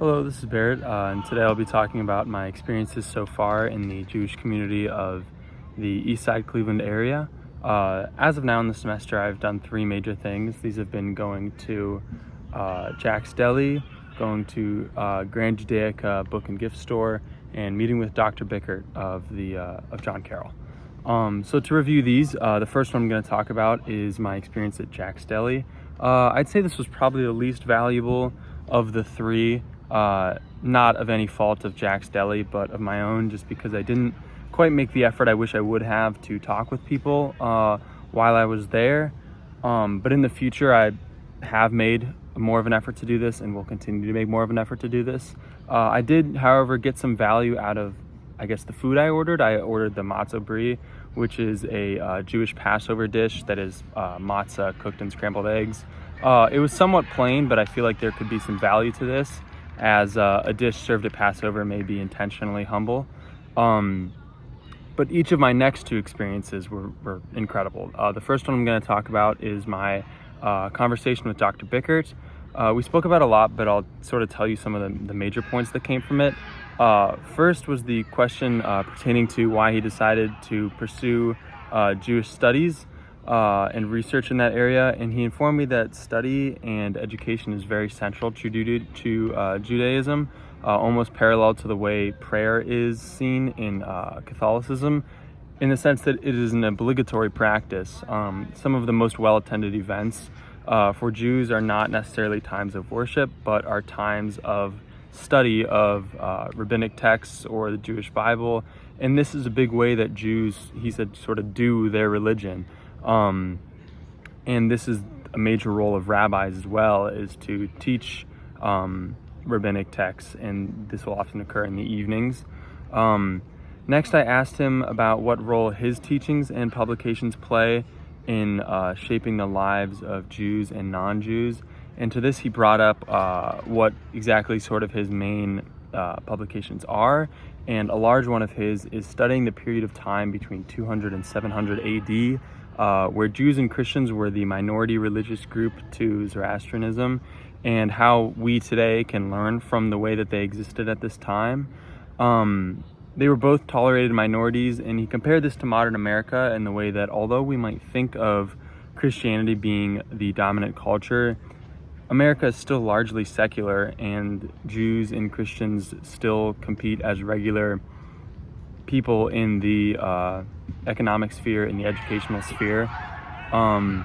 Hello, this is Barrett, and today I'll be talking about my experiences so far in the Jewish community of the East Side Cleveland area. As of now in the semester, I've done three major things. These have been going to Jack's Deli, going to Grand Judaica Book and Gift Store, and meeting with Dr. Bickert of John Carroll. So to review these, the first one I'm going to talk about is my experience at Jack's Deli. I'd say this was probably the least valuable of the three. Not of any fault of Jack's Deli, but of my own, just because I didn't quite make the effort I wish I would have to talk with people while I was there. But in the future, I have made more of an effort to do this and will continue to make more of an effort to do this. I did, however, get some value out of, I guess, the food I ordered. I ordered the matzah brie, which is a Jewish Passover dish that is matzah cooked in scrambled eggs. It was somewhat plain, but I feel like there could be some value to this, as a dish served at Passover may be intentionally humble. But each of my next two experiences were incredible. The first one I'm going to talk about is my conversation with Dr. Bickert. We spoke about a lot, but I'll sort of tell you some of the major points that came from it. First was the question pertaining to why he decided to pursue Jewish studies and research in that area, and he informed me that study and education is very central to Judaism, almost parallel to the way prayer is seen in Catholicism, in the sense that it is an obligatory practice. Some of the most well-attended events for Jews are not necessarily times of worship, but are times of study of rabbinic texts or the Jewish Bible, and this is a big way that Jews, he said, sort of do their religion. And this is a major role of rabbis as well, is to teach rabbinic texts, and this will often occur in the evenings. Next, I asked him about what role his teachings and publications play in shaping the lives of Jews and non-Jews, and to this he brought up what exactly sort of his main publications are, and a large one of his is studying the period of time between 200 and 700 AD, where Jews and Christians were the minority religious group to Zoroastrianism, and how we today can learn from the way that they existed at this time. They were both tolerated minorities, and he compared this to modern America in the way that although we might think of Christianity being the dominant culture, America is still largely secular, and Jews and Christians still compete as regular people in the economic sphere, in the educational sphere. Sorry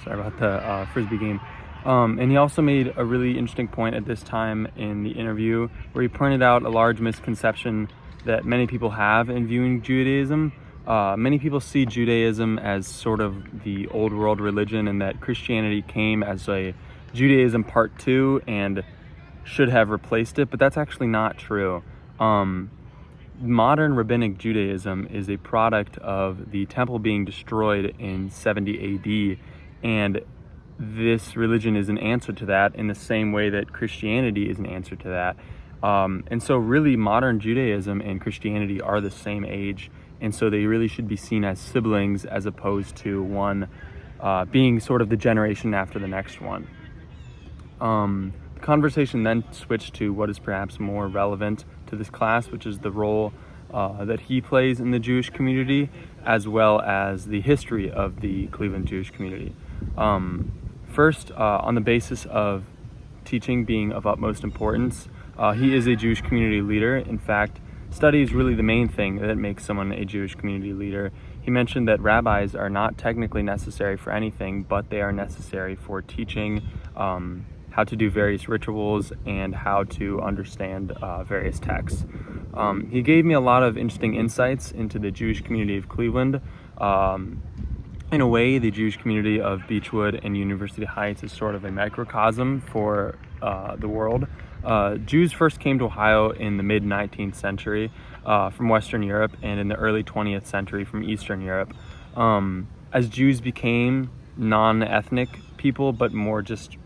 about the Frisbee game. And he also made a really interesting point at this time in the interview, where he pointed out a large misconception that many people have in viewing Judaism. Many people see Judaism as sort of the old world religion, and that Christianity came as a Judaism part 2 and should have replaced it, but that's actually not true. Modern rabbinic Judaism is a product of the temple being destroyed in 70 AD, and this religion is an answer to that in the same way that Christianity is an answer to that. And so really modern Judaism and Christianity are the same age, and so they really should be seen as siblings, as opposed to one being sort of the generation after the next one. The conversation then switched to what is perhaps more relevant to this class, which is the role that he plays in the Jewish community, as well as the history of the Cleveland Jewish community. First, on the basis of teaching being of utmost importance, he is a Jewish community leader. In fact, study is really the main thing that makes someone a Jewish community leader. He mentioned that rabbis are not technically necessary for anything, but they are necessary for teaching how to do various rituals and how to understand various texts. He gave me a lot of interesting insights into the Jewish community of Cleveland. In a way, the Jewish community of Beechwood and University Heights is sort of a microcosm for the world. Jews first came to Ohio in the mid-19th century from Western Europe, and in the early 20th century from Eastern Europe. As Jews became non-ethnic people, but more just,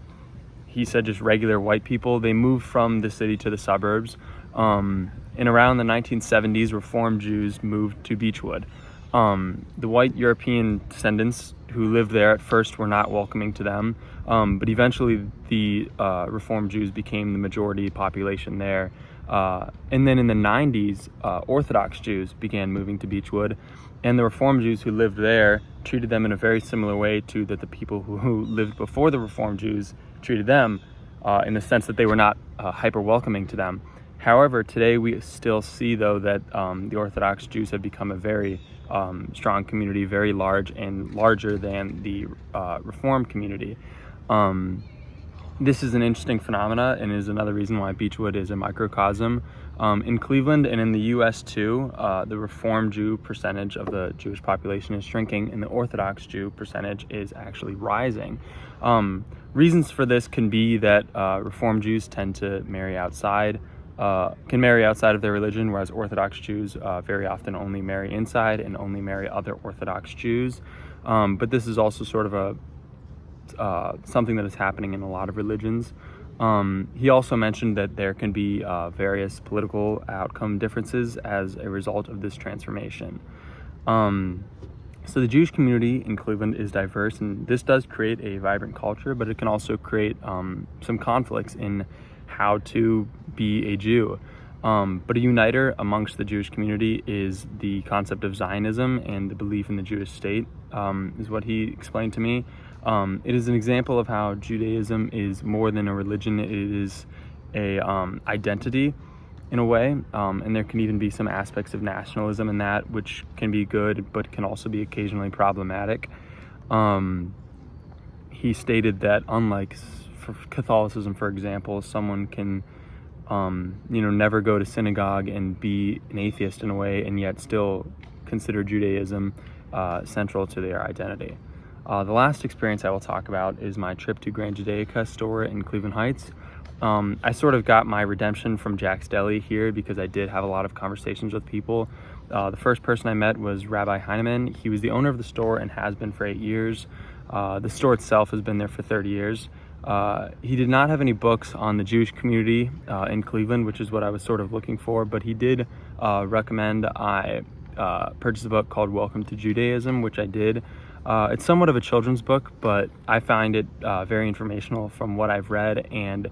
he said, just regular white people, they moved from the city to the suburbs. And around the 1970s, Reform Jews moved to Beechwood. The white European descendants who lived there at first were not welcoming to them, but eventually the Reformed Jews became the majority population there. And then in the 90s, Orthodox Jews began moving to Beechwood, and the Reformed Jews who lived there treated them in a very similar way to that the people who lived before the Reformed Jews treated them, in the sense that they were not hyper welcoming to them. However, today we still see, though, that the Orthodox Jews have become a very strong community, very large and larger than the Reformed community. This is an interesting phenomena and is another reason why Beechwood is a microcosm. In Cleveland and in the U.S. too, the Reformed Jew percentage of the Jewish population is shrinking, and the Orthodox Jew percentage is actually rising. Reasons for this can be that Reformed Jews tend to marry outside, can marry outside of their religion, whereas Orthodox Jews very often only marry inside and only marry other Orthodox Jews. But this is also sort of a something that is happening in a lot of religions. He also mentioned that there can be various political outcome differences as a result of this transformation. So the Jewish community in Cleveland is diverse, and this does create a vibrant culture, but it can also create some conflicts in how to be a Jew. But a uniter amongst the Jewish community is the concept of Zionism and the belief in the Jewish state, is what he explained to me. It is an example of how Judaism is more than a religion. It is a identity in a way, and there can even be some aspects of nationalism in that, which can be good but can also be occasionally problematic. He stated that unlike for Catholicism, for example, someone can never go to synagogue and be an atheist in a way and yet still consider Judaism central to their identity. The last experience I will talk about is my trip to Grand Judaica store in Cleveland Heights. I sort of got my redemption from Jack's Deli here because I did have a lot of conversations with people. The first person I met was Rabbi Heineman. He was the owner of the store and has been for 8 years. The store itself has been there for 30 years. He did not have any books on the Jewish community in Cleveland, which is what I was sort of looking for, but he did recommend I purchase a book called Welcome to Judaism, which I did. It's somewhat of a children's book, but I find it very informational from what I've read, and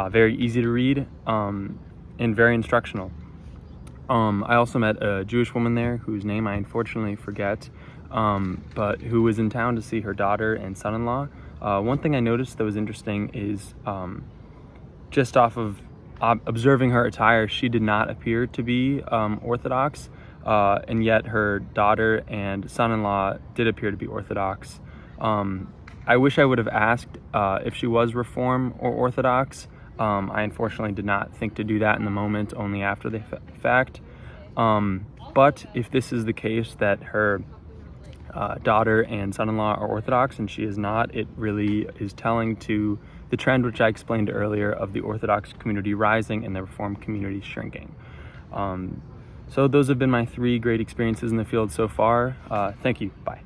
very easy to read, and very instructional. I also met a Jewish woman there whose name I unfortunately forget, but who was in town to see her daughter and son-in-law. One thing I noticed that was interesting is just off of observing her attire, she did not appear to be Orthodox, and yet her daughter and son-in-law did appear to be Orthodox. I wish I would have asked if she was Reform or Orthodox. I unfortunately did not think to do that in the moment, only after the fact. But if this is the case, that her daughter and son-in-law are Orthodox and she is not, it really is telling to the trend which I explained earlier of the Orthodox community rising and the Reform community shrinking. So those have been my 3 great experiences in the field so far. Thank you. Bye.